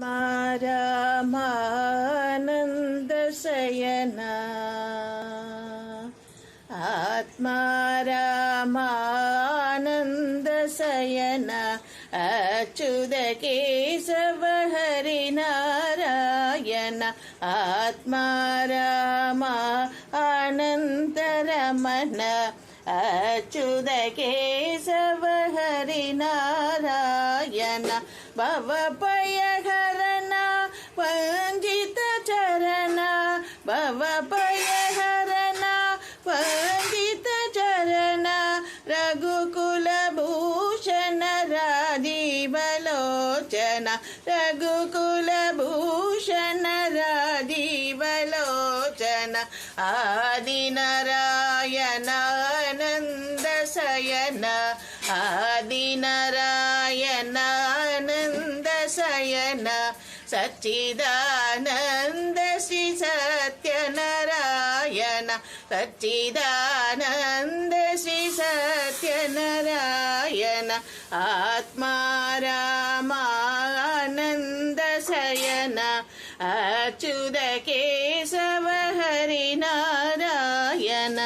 रामानन्दशयना आत्मा रामानन्दशयना अच्युत केशव हरि नारायण आत्मा रामानन्दरमण अच्युत केशव हरि नारायण भवभयहरण वञ्चित चरण भवभयहरण वञ्चित चरण रघुकुलभूषण राजीवलोचन रघुकुलभूषण राजीवलोचन आदिनारायण आनन्दशयन आदिनारायण आनन्दशयन सच्चिदानन्द श्री सत्यनारायण सच्चिदानन्द श्री सत्यनारायण आत्मा रामानन्दशयन अच्युत केशव हरि नारायण।